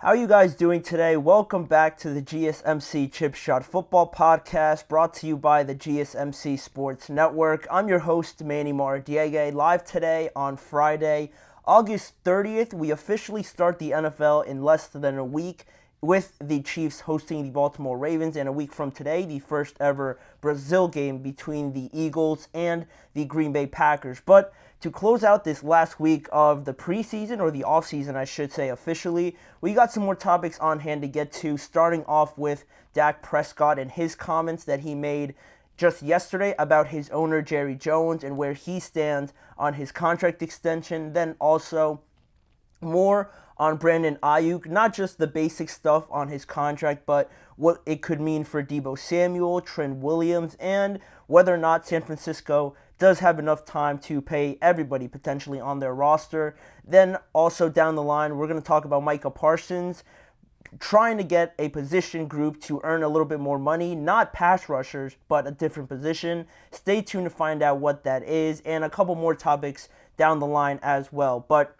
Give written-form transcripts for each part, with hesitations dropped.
How are you guys doing today? Welcome back to the GSMC Chip Shot Football Podcast, brought to you by the GSMC Sports Network. I'm your host, Manny Maradiege, live today on Friday, August 30th. We officially start the NFL in less than a week, with the Chiefs hosting the Baltimore Ravens, and a week from today, the first ever Brazil game between the Eagles and the Green Bay Packers. But to close out this last week of the preseason, or the offseason, I should say officially, we got some more topics on hand to get to, starting off with Dak Prescott and his comments that he made just yesterday about his owner, Jerry Jones, and where he stands on his contract extension. Then also more on Brandon Ayuk, not just the basic stuff on his contract, but what it could mean for Deebo Samuel, Trent Williams, and whether or not San Francisco does have enough time to pay everybody potentially on their roster. Then also down the line, we're going to talk about Micah Parsons trying to get a position group to earn a little bit more money, not pass rushers, but a different position. Stay tuned to find out what that is, and a couple more topics down the line as well. But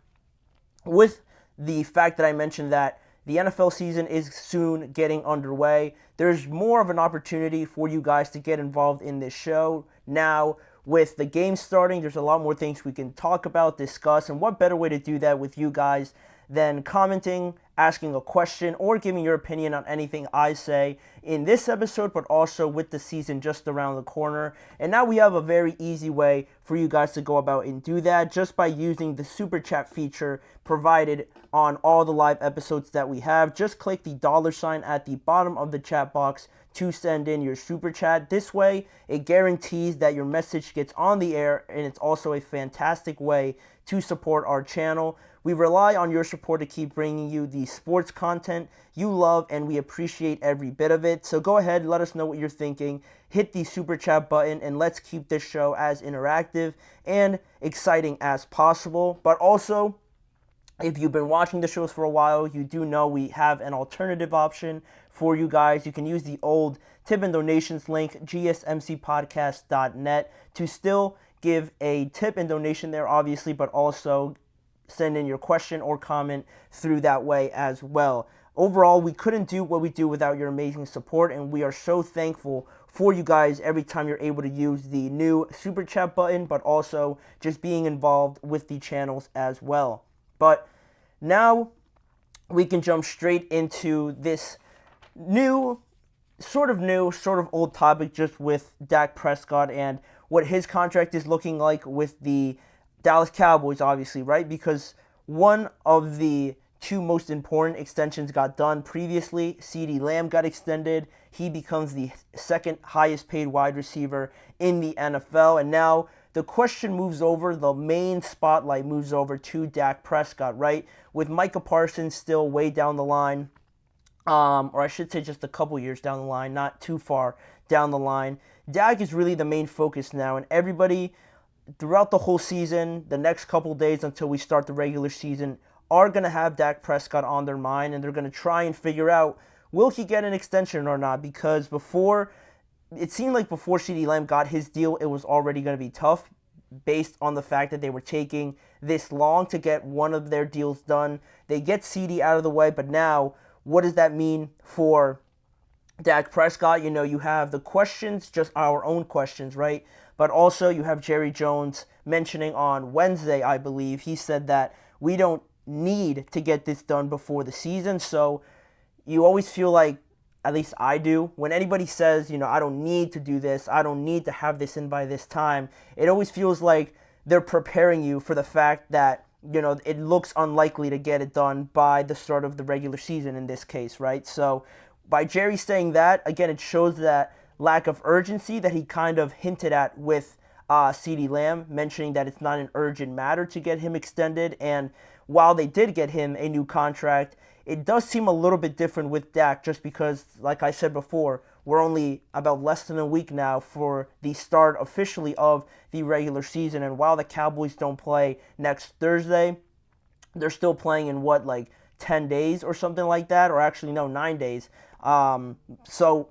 with the fact that I mentioned that the NFL season is soon getting underway, there's more of an opportunity for you guys to get involved in this show. Now, with the game starting, there's a lot more things we can talk about, discuss, and what better way to do that with you guys than commenting, asking a question, or giving your opinion on anything I say in this episode, but also with the season just around the corner. And now we have a very easy way for you guys to go about and do that, just by using the super chat feature provided on all the live episodes that we have. Just click the $ at the bottom of the chat box to send in your super chat. This way, it guarantees that your message gets on the air, and it's also a fantastic way to support our channel. We rely on your support to keep bringing you the sports content you love, and we appreciate every bit of it. So go ahead, let us know what you're thinking. Hit the super chat button, and let's keep this show as interactive and exciting as possible. But also, if you've been watching the shows for a while, you do know we have an alternative option for you guys. You can use the old tip and donations link, gsmcpodcast.net, to still give a tip and donation there, obviously, but also send in your question or comment through that way as well. Overall, we couldn't do what we do without your amazing support, and we are so thankful for you guys every time you're able to use the new super chat button, but also just being involved with the channels as well. But now we can jump straight into this new, sort of old topic, just with Dak Prescott and what his contract is looking like with the Dallas Cowboys, obviously, right? Because one of the two most important extensions got done previously. CeeDee Lamb got extended. He becomes the second highest paid wide receiver in the NFL. And now the question moves over, the main spotlight moves over to Dak Prescott, right? With Micah Parsons still way down the line, or I should say just a couple years down the line, not too far down the line. Dak is really the main focus now, and everybody throughout the whole season, the next couple days until we start the regular season, are going to have Dak Prescott on their mind, and they're going to try and figure out, will he get an extension or not? Because it seemed like before CeeDee Lamb got his deal, it was already going to be tough based on the fact that they were taking this long to get one of their deals done. They get CeeDee out of the way, but now, what does that mean for Dak Prescott? You know, you have the questions, just our own questions, right? But also you have Jerry Jones mentioning on Wednesday, I believe, he said that we don't need to get this done before the season. So you always feel like, at least I do, when anybody says, I don't need to do this, I don't need to have this in by this time, it always feels like they're preparing you for the fact that, it looks unlikely to get it done by the start of the regular season in this case, right? So by Jerry saying that, again, it shows that lack of urgency that he kind of hinted at with CeeDee Lamb, mentioning that it's not an urgent matter to get him extended. And while they did get him a new contract, it does seem a little bit different with Dak, just because, like I said before, we're only about less than a week now for the start officially of the regular season. And while the Cowboys don't play next Thursday, they're still playing in 10 days or something like that, or actually, no, 9 days. So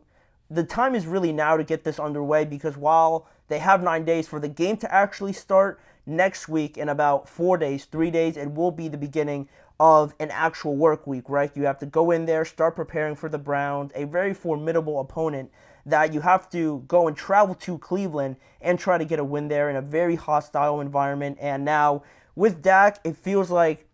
the time is really now to get this underway, because while they have 9 days for the game to actually start next week, in about 4 days, 3 days, it will be the beginning of an actual work week, right? You have to go in there, start preparing for the Browns, a very formidable opponent that you have to go and travel to Cleveland and try to get a win there in a very hostile environment. And now with Dak, it feels like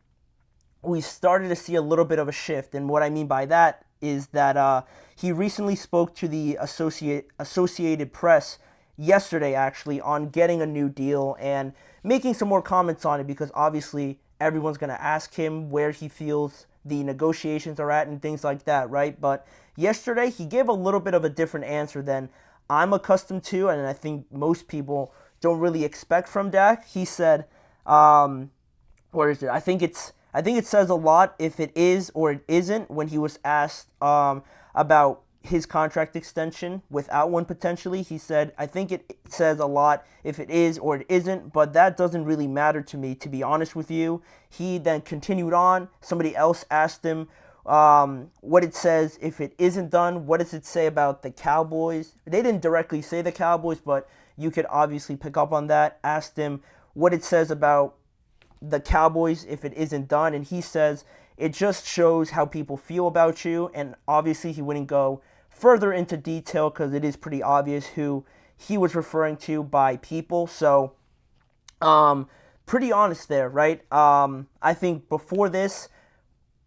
we started to see a little bit of a shift. And what I mean by that is that he recently spoke to the Associated Press yesterday, actually, on getting a new deal and making some more comments on it, because obviously everyone's going to ask him where he feels the negotiations are at and things like that, right? But yesterday he gave a little bit of a different answer than I'm accustomed to, and I think most people don't really expect from Dak. He said, where is it? I think it says a lot if it is or it isn't, when he was asked about his contract extension without one potentially. He said, I think it says a lot if it is or it isn't, but that doesn't really matter to me, to be honest with you. He then continued on. Somebody else asked him what it says if it isn't done. What does it say about the Cowboys? They didn't directly say the Cowboys, but you could obviously pick up on that. Asked him what it says about the Cowboys if it isn't done, and he says it just shows how people feel about you. And obviously he wouldn't go further into detail because it is pretty obvious who he was referring to by people. So pretty honest there, right? I think before this,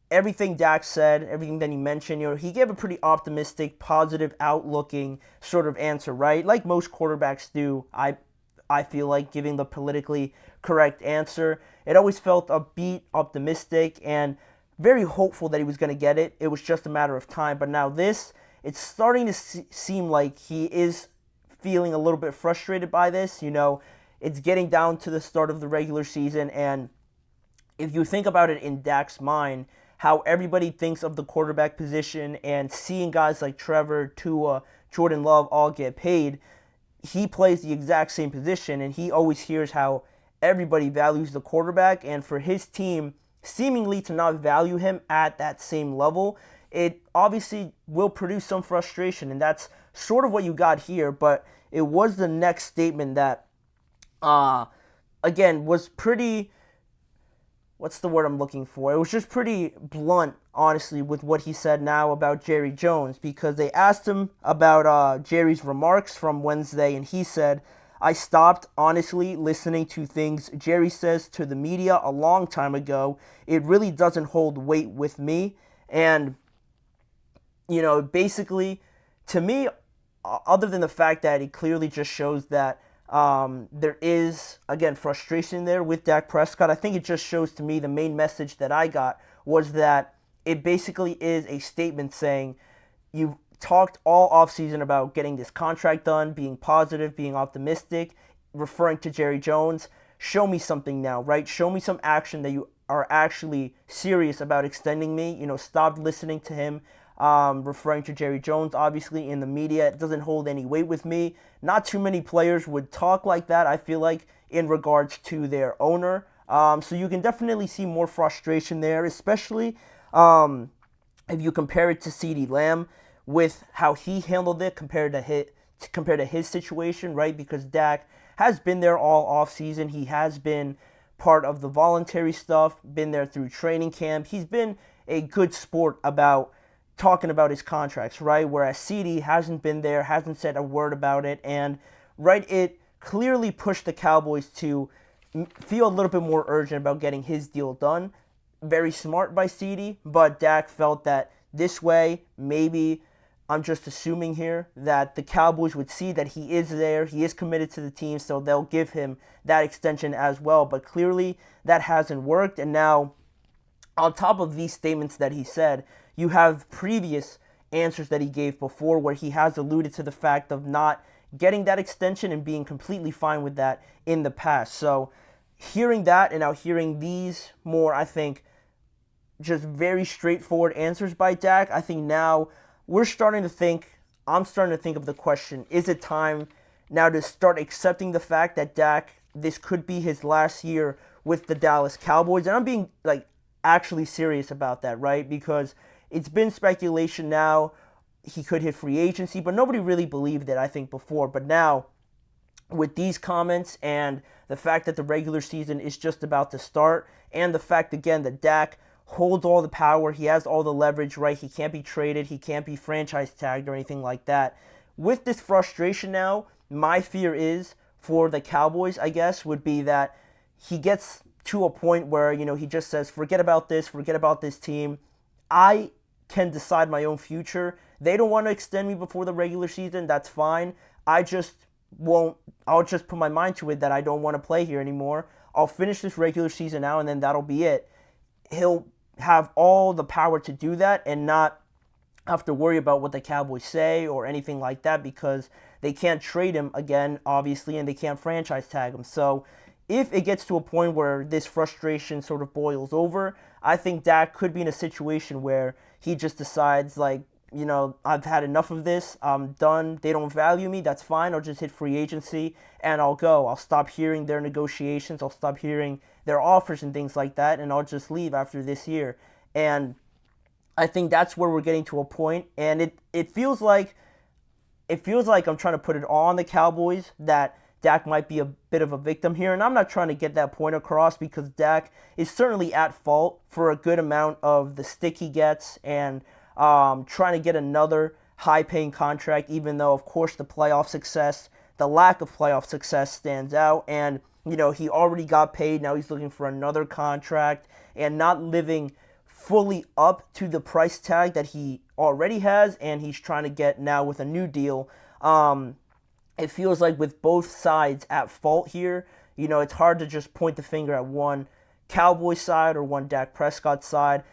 everything Dak said, everything that he mentioned, he gave a pretty optimistic, positive, outlooking sort of answer, right? Like most quarterbacks do. I feel like giving the politically correct answer. It always felt upbeat, optimistic, and very hopeful that he was going to get it. It was just a matter of time. But now it's starting to seem like he is feeling a little bit frustrated by this. It's getting down to the start of the regular season, and if you think about it in Dak's mind, how everybody thinks of the quarterback position and seeing guys like Trevor, Tua, Jordan Love all get paid, he plays the exact same position, and he always hears how everybody values the quarterback, and for his team seemingly to not value him at that same level, it obviously will produce some frustration, and that's sort of what you got here. But it was the next statement that, again, was pretty, what's the word I'm looking for? It was just pretty blunt, honestly, with what he said now about Jerry Jones, because they asked him about Jerry's remarks from Wednesday, and he said, I stopped, honestly, listening to things Jerry says to the media a long time ago. It really doesn't hold weight with me. And, basically, to me, other than the fact that it clearly just shows that there is, again, frustration there with Dak Prescott, I think it just shows to me the main message that I got was that it basically is a statement saying you've talked all offseason about getting this contract done, being positive, being optimistic, referring to Jerry Jones. Show me something now, right? Show me some action that you are actually serious about extending me. Stop listening to him referring to Jerry Jones, obviously, in the media. It doesn't hold any weight with me. Not too many players would talk like that, I feel like, in regards to their owner. So you can definitely see more frustration there, especially if you compare it to CeeDee Lamb with how he handled it compared to his situation, right? Because Dak has been there all offseason. He has been part of the voluntary stuff, been there through training camp. He's been a good sport about talking about his contracts, right? Whereas CeeDee hasn't been there, hasn't said a word about it, and right, it clearly pushed the Cowboys to feel a little bit more urgent about getting his deal done. Very smart by CeeDee, but Dak felt that this way, maybe, I'm just assuming here, that the Cowboys would see that he is there, he is committed to the team, so they'll give him that extension as well. But clearly that hasn't worked, and now on top of these statements that he said, you have previous answers that he gave before where he has alluded to the fact of not getting that extension and being completely fine with that in the past. So hearing that and now hearing these more, I think, just very straightforward answers by Dak, I think now I'm starting to think of the question, is it time now to start accepting the fact that Dak, this could be his last year with the Dallas Cowboys? And I'm being actually serious about that, right? Because it's been speculation now. He could hit free agency, but nobody really believed it, I think, before. But now, with these comments and the fact that the regular season is just about to start, and the fact, again, that Dak holds all the power. He has all the leverage, right? He can't be traded. He can't be franchise tagged or anything like that. With this frustration now, my fear is for the Cowboys, I guess, would be that he gets to a point where, he just says, forget about this team. I can decide my own future. They don't want to extend me before the regular season. That's fine. I'll just put my mind to it that I don't want to play here anymore. I'll finish this regular season now, and then that'll be it. He'll have all the power to do that and not have to worry about what the Cowboys say or anything like that, because they can't trade him again, obviously, and they can't franchise tag him. So if it gets to a point where this frustration sort of boils over, I think Dak could be in a situation where he just decides, like, I've had enough of this. I'm done. They don't value me. That's fine. I'll just hit free agency and I'll go. I'll stop hearing their negotiations. I'll stop hearing their offers and things like that, and I'll just leave after this year. And I think that's where we're getting to a point, and it feels like I'm trying to put it all on the Cowboys, that Dak might be a bit of a victim here, and I'm not trying to get that point across, because Dak is certainly at fault for a good amount of the stick he gets and trying to get another high-paying contract, even though, of course, the lack of playoff success stands out, and he already got paid. Now he's looking for another contract and not living fully up to the price tag that he already has, and he's trying to get now with a new deal. It feels like with both sides at fault here, it's hard to just point the finger at one Cowboy side or one Dak Prescott side.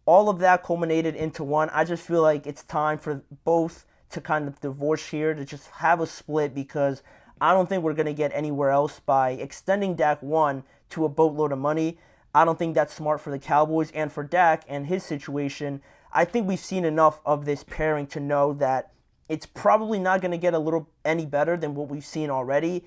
All of that culminated into one. I just feel like it's time for both to kind of divorce here, to just have a split, because I don't think we're going to get anywhere else by extending Dak one to a boatload of money. I don't think that's smart for the Cowboys, and for Dak and his situation, I think we've seen enough of this pairing to know that it's probably not going to get any better than what we've seen already,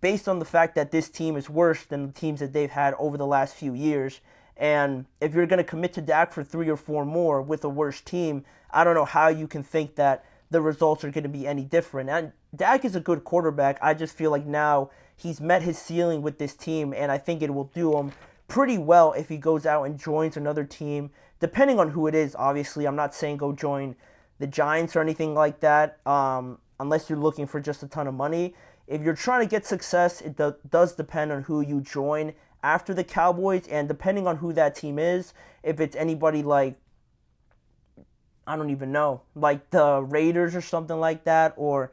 based on the fact that this team is worse than the teams that they've had over the last few years. And if you're going to commit to Dak for 3 or 4 more with a worse team, I don't know how you can think that the results are going to be any different. And Dak is a good quarterback. I just feel like now he's met his ceiling with this team, and I think it will do him pretty well if he goes out and joins another team, depending on who it is. Obviously, I'm not saying go join the Giants or anything like that, unless you're looking for just a ton of money. If you're trying to get success, it does depend on who you join after the Cowboys, and depending on who that team is, if it's anybody like, I don't even know, like the Raiders or something like that, or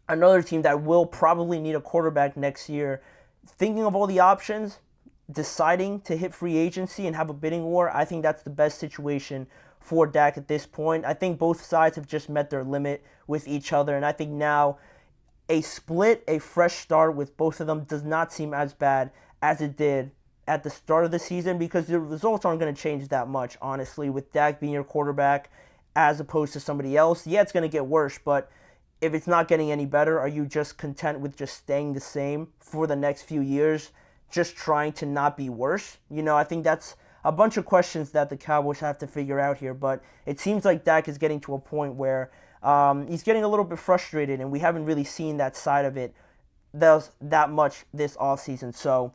another team that will probably need a quarterback next year, thinking of all the options, deciding to hit free agency and have a bidding war, I think that's the best situation for Dak at this point. I think both sides have just met their limit with each other, and I think now a split, a fresh start with both of them does not seem as bad as it did at the start of the season, because the results aren't going to change that much, honestly, with Dak being your quarterback as opposed to somebody else. Yeah, it's going to get worse, but if it's not getting any better, are you just content with just staying the same for the next few years, just trying to not be worse? I think that's a bunch of questions that the Cowboys have to figure out here, but it seems like Dak is getting to a point where he's getting a little bit frustrated, and we haven't really seen that side of it that much this offseason. So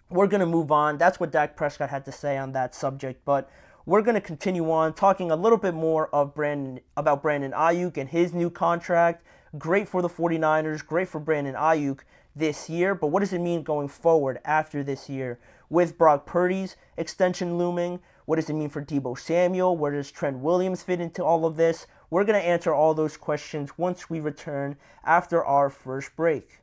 we're going to move on. That's what Dak Prescott had to say on that subject, but we're going to continue on talking a little bit more about Brandon Ayuk and his new contract. Great for the 49ers, great for Brandon Ayuk this year, but what does it mean going forward after this year? With Brock Purdy's extension looming, what does it mean for Deebo Samuel? Where does Trent Williams fit into all of this? We're going to answer all those questions once we return after our first break.